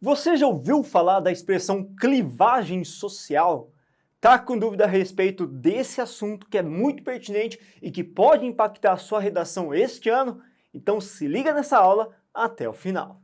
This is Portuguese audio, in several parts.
Você já ouviu falar da expressão clivagem social? Tá com dúvida a respeito desse assunto que é muito pertinente e que pode impactar a sua redação este ano? Então se liga nessa aula até o final.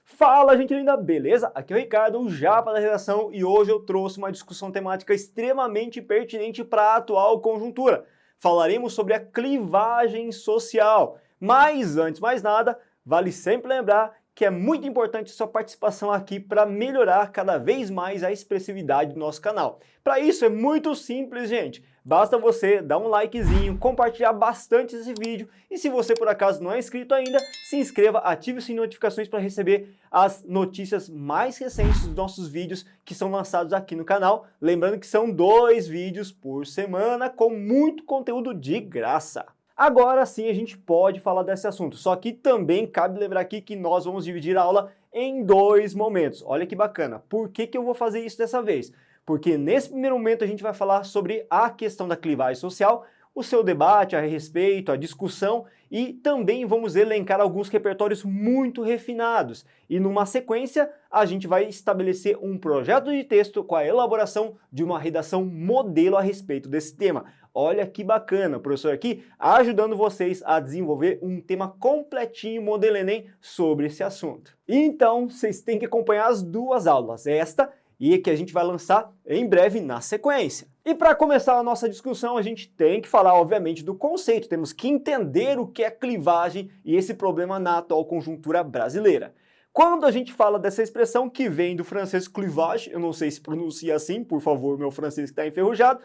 Fala, gente linda, beleza? Aqui é o Ricardo, o Japa da Redação, e hoje eu trouxe uma discussão temática extremamente pertinente para a atual conjuntura. Falaremos sobre a clivagem social. Mas, antes de mais nada, vale sempre lembrar que é muito importante sua participação aqui para melhorar cada vez mais a expressividade do nosso canal. Para isso é muito simples, gente. Basta você dar um likezinho, compartilhar bastante esse vídeo e se você por acaso não é inscrito ainda, se inscreva, ative as notificações para receber as notícias mais recentes dos nossos vídeos que são lançados aqui no canal. Lembrando que são 2 vídeos por semana com muito conteúdo de graça. Agora sim a gente pode falar desse assunto, só que também cabe lembrar aqui que nós vamos dividir a aula em 2 momentos. Olha que bacana. Por que eu vou fazer isso dessa vez? Porque nesse primeiro momento a gente vai falar sobre a questão da clivagem social, o seu debate a respeito, a discussão, e também vamos elencar alguns repertórios muito refinados. E numa sequência, a gente vai estabelecer um projeto de texto com a elaboração de uma redação modelo a respeito desse tema. Olha que bacana, o professor aqui ajudando vocês a desenvolver um tema completinho, modelo Enem, sobre esse assunto. Então, vocês têm que acompanhar as 2 aulas, esta e que a gente vai lançar em breve na sequência. E para começar a nossa discussão, a gente tem que falar, obviamente, do conceito. Temos que entender o que é clivagem e esse problema na atual conjuntura brasileira. Quando a gente fala dessa expressão que vem do francês clivage, eu não sei se pronuncia assim, por favor, meu francês que está enferrujado,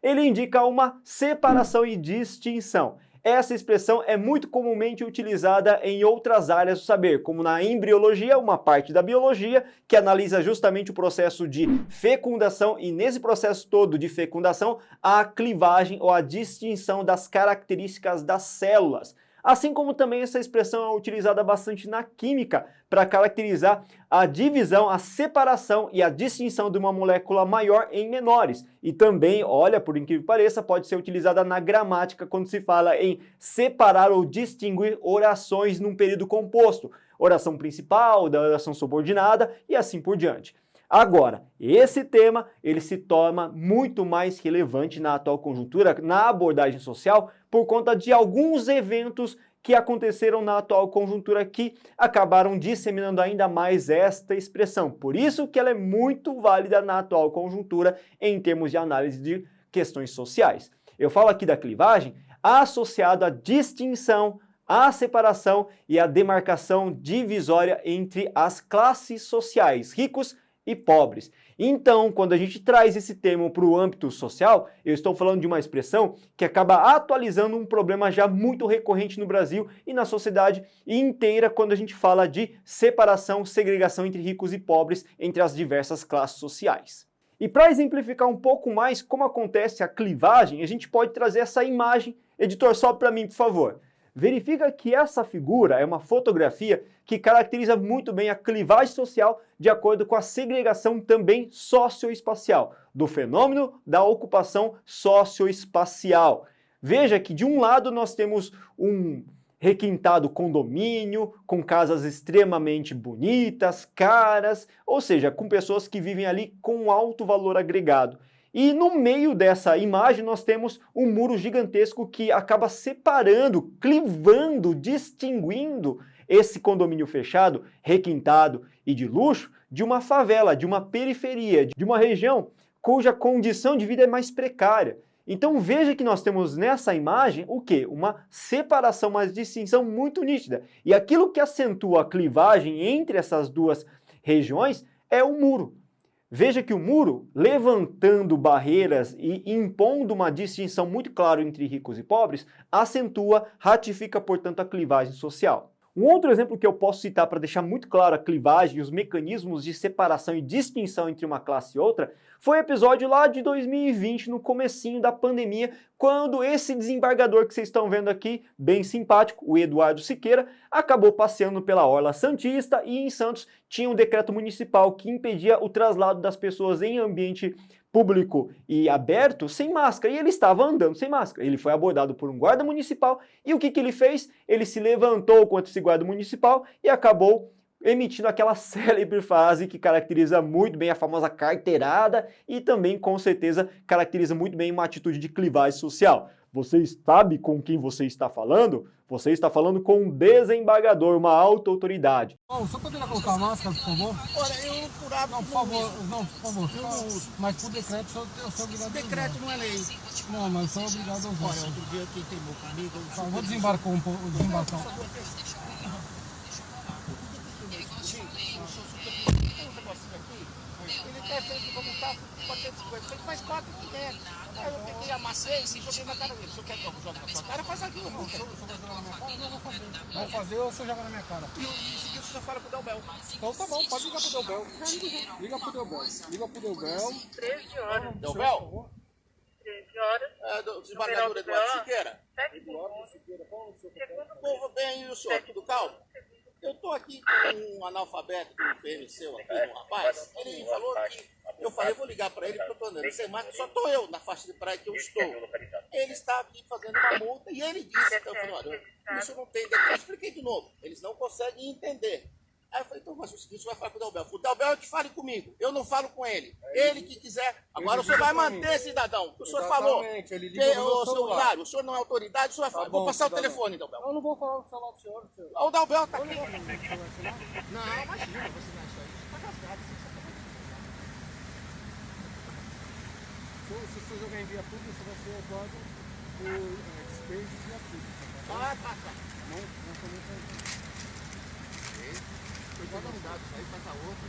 ele indica uma separação e distinção. Essa expressão é muito comumente utilizada em outras áreas do saber, como na embriologia, uma parte da biologia, que analisa justamente o processo de fecundação, e nesse processo todo de fecundação, a clivagem ou a distinção das características das células. Assim como também essa expressão é utilizada bastante na química para caracterizar a divisão, a separação e a distinção de uma molécula maior em menores. E também, olha, por incrível que pareça, pode ser utilizada na gramática quando se fala em separar ou distinguir orações num período composto. Oração principal, da oração subordinada e assim por diante. Agora, esse tema ele se torna muito mais relevante na atual conjuntura, na abordagem social, por conta de alguns eventos que aconteceram na atual conjuntura que acabaram disseminando ainda mais esta expressão. Por isso que ela é muito válida na atual conjuntura em termos de análise de questões sociais. Eu falo aqui da clivagem associado à distinção, a separação e a demarcação divisória entre as classes sociais, ricos e pobres. Então, quando a gente traz esse termo para o âmbito social, eu estou falando de uma expressão que acaba atualizando um problema já muito recorrente no Brasil e na sociedade inteira quando a gente fala de separação, segregação entre ricos e pobres entre as diversas classes sociais. E para exemplificar um pouco mais como acontece a clivagem, a gente pode trazer essa imagem. Editor, sobe para mim, por favor. Verifica que essa figura é uma fotografia que caracteriza muito bem a clivagem social de acordo com a segregação também socioespacial, do fenômeno da ocupação socioespacial. Veja que de um lado nós temos um requintado condomínio, com casas extremamente bonitas, caras, ou seja, com pessoas que vivem ali com alto valor agregado. E no meio dessa imagem nós temos um muro gigantesco que acaba separando, clivando, distinguindo esse condomínio fechado, requintado e de luxo de uma favela, de uma periferia, de uma região cuja condição de vida é mais precária. Então veja que nós temos nessa imagem o quê? Uma separação, uma distinção muito nítida. E aquilo que acentua a clivagem entre essas 2 regiões é o muro. Veja que o muro, levantando barreiras e impondo uma distinção muito clara entre ricos e pobres, acentua, ratifica, portanto, a clivagem social. Um outro exemplo que eu posso citar para deixar muito claro a clivagem e os mecanismos de separação e distinção entre uma classe e outra foi o episódio lá de 2020, no comecinho da pandemia, quando esse desembargador que vocês estão vendo aqui, bem simpático, o Eduardo Siqueira, acabou passeando pela Orla Santista e em Santos tinha um decreto municipal que impedia o traslado das pessoas em ambiente público e aberto sem máscara, e ele estava andando sem máscara. Ele foi abordado por um guarda municipal, e o que ele fez? Ele se levantou contra esse guarda municipal e acabou emitindo aquela célebre frase que caracteriza muito bem a famosa carteirada e também, com certeza, caracteriza muito bem uma atitude de clivagem social. Você sabe com quem você está falando? Você está falando com um desembargador, uma alta autoridade. O senhor poderia colocar a máscara, por favor? Olha, eu por hábito Não, por favor, não, por favor. eu não uso. Mas por decreto, eu sou obrigado a Decreto não é lei. usar. Não, mas eu sou obrigado a usar. Olha, outro dia quem teimou comigo... Tá, vou desembarcar um pouco, desembarcar. Ele até fez como tá, 450, faz 4,500. Aí eu peguei, amassei e joguei na cara dele. Se eu quer que eu jogue na sua cara, faz aquilo. Não, se eu vai jogar na minha cara, não vou fazer. Vou fazer ou você joga na minha cara? E em seguida você já fala pro Delbel. Então tá bom, pode ligar pro Delbel. Liga pro Delbel. Liga pro Delbel. 13 horas. Delbel? 13 horas. É, do desembargador Eduardo Siqueira. 7 segundos. Segundo Povo bem, e o senhor, tudo calmo? Eu tô aqui com um analfabeto do PMC aqui, um rapaz. Ele falou que... Eu falei, vou ligar para ele, porque eu tô andando sem máscara, só tô eu na faixa de praia que eu estou. Ele está aqui fazendo uma multa e ele disse, então eu falei, olha, isso não tem... Eu expliquei de novo, eles não conseguem entender. Aí eu falei, então faz o seguinte, você vai falar com o Delbel. O Delbel é que fale comigo, eu não falo com ele. Ele que quiser. Agora o senhor vai manter, cidadão. O senhor falou. Ele liga no meu celular. Hilário, o senhor não é autoridade, o senhor vai falar. Vou passar o telefone, Delbel. Eu não vou falar no celular do senhor, senhor. O Delbel tá Eu aqui. não vou falar no celular do senhor. Não, imagina, você não acha isso. Tá rasgado, você sabe. Se o senhor jogar em via pública, você vai ser roubado por despejo de via pública. Ah, tá. Não também tem. Cuidado no dado, isso aí faz a outra.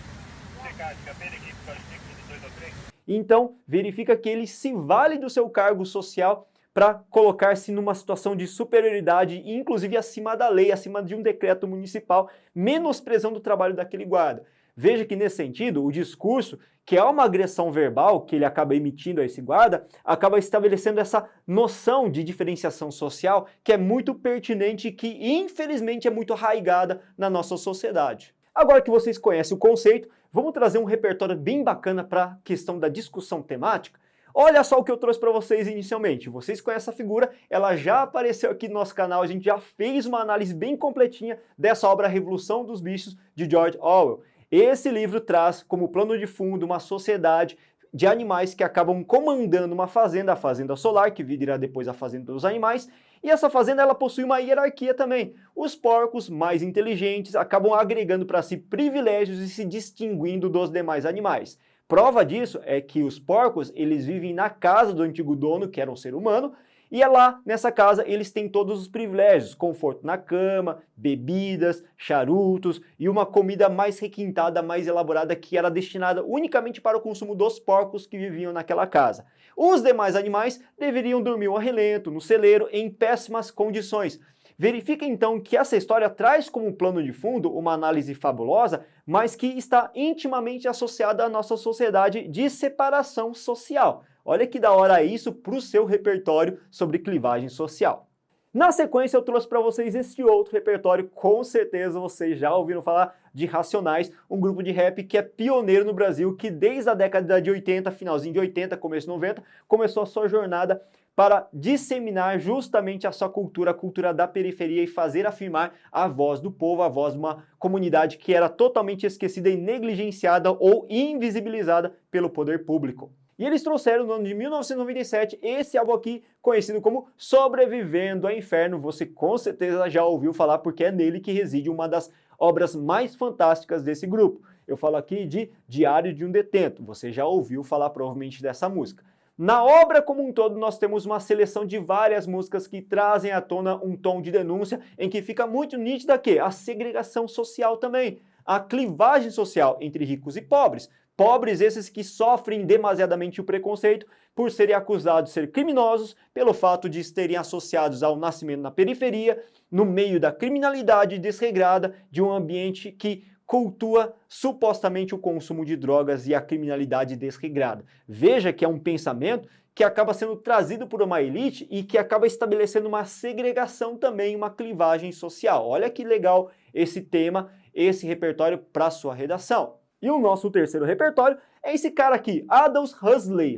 Então, verifica que ele se vale do seu cargo social para colocar-se numa situação de superioridade, inclusive acima da lei, acima de um decreto municipal, menosprezando o trabalho daquele guarda. Veja que, nesse sentido, o discurso, que é uma agressão verbal que ele acaba emitindo a esse guarda, acaba estabelecendo essa noção de diferenciação social que é muito pertinente e que, infelizmente, é muito arraigada na nossa sociedade. Agora que vocês conhecem o conceito, vamos trazer um repertório bem bacana para a questão da discussão temática. Olha só o que eu trouxe para vocês inicialmente. Vocês conhecem essa figura, ela já apareceu aqui no nosso canal, a gente já fez uma análise bem completinha dessa obra Revolução dos Bichos, de George Orwell. Esse livro traz como plano de fundo uma sociedade de animais que acabam comandando uma fazenda, a Fazenda Solar, que virá depois a Fazenda dos Animais, e essa fazenda ela possui uma hierarquia também. Os porcos mais inteligentes acabam agregando para si privilégios e se distinguindo dos demais animais. Prova disso é que os porcos, eles vivem na casa do antigo dono, que era um ser humano, e é lá, nessa casa, eles têm todos os privilégios, conforto na cama, bebidas, charutos e uma comida mais requintada, mais elaborada, que era destinada unicamente para o consumo dos porcos que viviam naquela casa. Os demais animais deveriam dormir ao relento, no celeiro, em péssimas condições. Verifica então que essa história traz como plano de fundo uma análise fabulosa, mas que está intimamente associada à nossa sociedade de separação social. Olha que da hora isso para o seu repertório sobre clivagem social. Na sequência eu trouxe para vocês este outro repertório, com certeza vocês já ouviram falar de Racionais, um grupo de rap que é pioneiro no Brasil, que desde a década de 80, finalzinho de 80, começo de 90, começou a sua jornada para disseminar justamente a sua cultura, a cultura da periferia e fazer afirmar a voz do povo, a voz de uma comunidade que era totalmente esquecida e negligenciada ou invisibilizada pelo poder público. E eles trouxeram no ano de 1997 esse álbum aqui, conhecido como Sobrevivendo ao Inferno. Você com certeza já ouviu falar porque é nele que reside uma das obras mais fantásticas desse grupo. Eu falo aqui de Diário de um Detento. Você já ouviu falar provavelmente dessa música. Na obra como um todo, nós temos uma seleção de várias músicas que trazem à tona um tom de denúncia em que fica muito nítida que a segregação social também, a clivagem social entre ricos e pobres. Pobres esses que sofrem demasiadamente o preconceito por serem acusados de ser criminosos pelo fato de terem associados ao nascimento na periferia, no meio da criminalidade desregrada de um ambiente que cultua supostamente o consumo de drogas e a criminalidade desregrada. Veja que é um pensamento que acaba sendo trazido por uma elite e que acaba estabelecendo uma segregação também, uma clivagem social. Olha que legal esse tema, esse repertório para sua redação. E o nosso terceiro repertório É esse cara aqui, Aldous Huxley.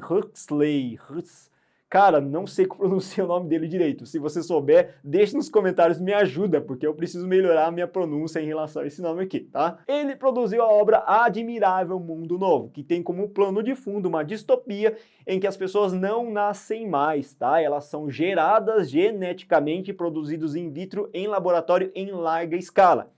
Cara, não sei como pronunciar o nome dele direito. Se você souber, deixe nos comentários, me ajuda, porque eu preciso melhorar a minha pronúncia em relação a esse nome aqui, tá? Ele produziu a obra Admirável Mundo Novo, que tem como plano de fundo uma distopia em que as pessoas não nascem mais, tá? Elas são geradas geneticamente e produzidas in vitro em laboratório em larga escala.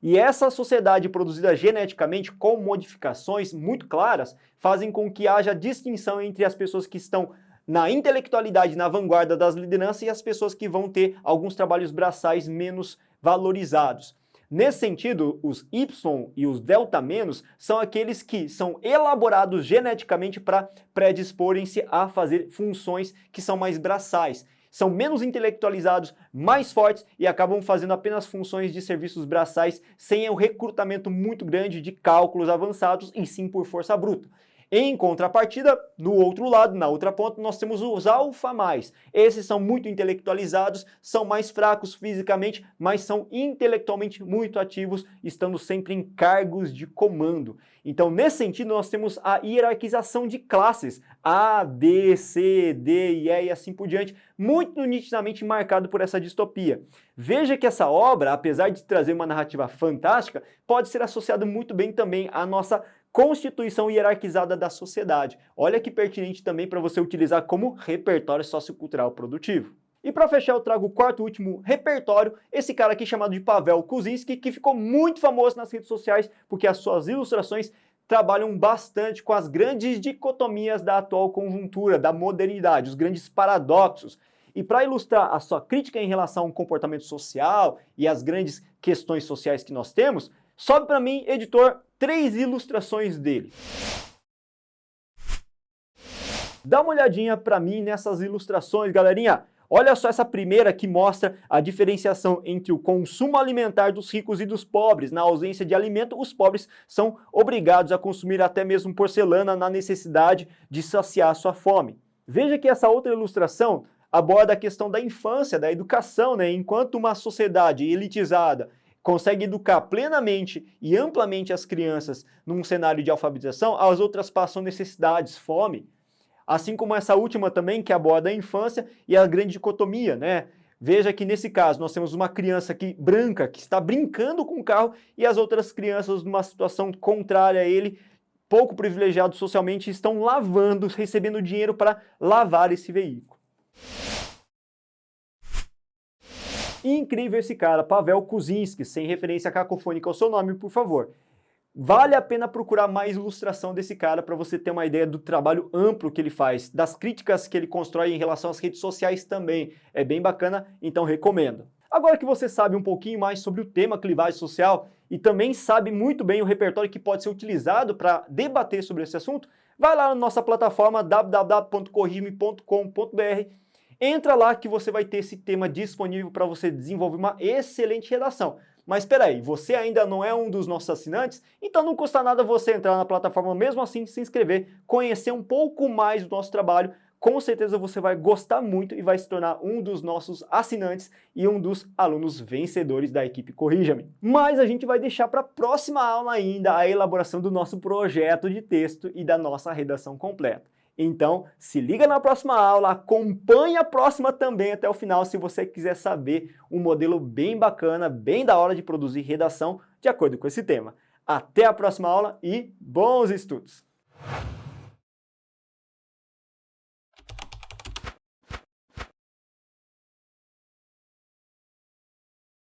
E essa sociedade produzida geneticamente com modificações muito claras fazem com que haja distinção entre as pessoas que estão na intelectualidade, na vanguarda das lideranças e as pessoas que vão ter alguns trabalhos braçais menos valorizados. Nesse sentido, os Y e os delta menos são aqueles que são elaborados geneticamente para predisporem-se a fazer funções que são mais braçais. São menos intelectualizados, mais fortes e acabam fazendo apenas funções de serviços braçais sem o recrutamento muito grande de cálculos avançados e sim por força bruta. Em contrapartida, no outro lado, na outra ponta, nós temos os alfa mais. Esses são muito intelectualizados, são mais fracos fisicamente, mas são intelectualmente muito ativos, estando sempre em cargos de comando. Então, nesse sentido, nós temos a hierarquização de classes, A, D, C, D e E e assim por diante, muito nitidamente marcado por essa distopia. Veja que essa obra, apesar de trazer uma narrativa fantástica, pode ser associada muito bem também à nossa constituição hierarquizada da sociedade. Olha que pertinente também para você utilizar como repertório sociocultural produtivo. E para fechar eu trago o quarto e último repertório, esse cara aqui chamado de Pavel Kuczynski, que ficou muito famoso nas redes sociais porque as suas ilustrações trabalham bastante com as grandes dicotomias da atual conjuntura, da modernidade, os grandes paradoxos. E para ilustrar a sua crítica em relação ao comportamento social e as grandes questões sociais que nós temos, sobe para mim, editor, 3 ilustrações dele. Dá uma olhadinha para mim nessas ilustrações, galerinha. Olha só essa primeira que mostra a diferenciação entre o consumo alimentar dos ricos e dos pobres. Na ausência de alimento, os pobres são obrigados a consumir até mesmo porcelana na necessidade de saciar sua fome. Veja que essa outra ilustração aborda a questão da infância, da educação, né? Enquanto uma sociedade elitizada consegue educar plenamente e amplamente as crianças num cenário de alfabetização, as outras passam necessidades, fome. Assim como essa última também, que aborda a infância e a grande dicotomia, né? Veja que nesse caso nós temos uma criança aqui branca que está brincando com o carro e as outras crianças numa situação contrária a ele, pouco privilegiados socialmente, estão lavando, recebendo dinheiro para lavar esse veículo. Incrível esse cara, Pavel Kuczynski, sem referência cacofônica ao seu nome, por favor. Vale a pena procurar mais ilustração desse cara para você ter uma ideia do trabalho amplo que ele faz, das críticas que ele constrói em relação às redes sociais também. É bem bacana, então recomendo. Agora que você sabe um pouquinho mais sobre o tema clivagem social e também sabe muito bem o repertório que pode ser utilizado para debater sobre esse assunto, vai lá na nossa plataforma www.corrige.com.br. Entra lá que você vai ter esse tema disponível para você desenvolver uma excelente redação. Mas espera aí, você ainda não é um dos nossos assinantes? Então não custa nada você entrar na plataforma mesmo assim, se inscrever, conhecer um pouco mais do nosso trabalho. Com certeza você vai gostar muito e vai se tornar um dos nossos assinantes e um dos alunos vencedores da equipe Corrija-me. Mas a gente vai deixar para a próxima aula ainda a elaboração do nosso projeto de texto e da nossa redação completa. Então, se liga na próxima aula, acompanhe a próxima também até o final se você quiser saber um modelo bem bacana, bem da hora de produzir redação de acordo com esse tema. Até a próxima aula e bons estudos!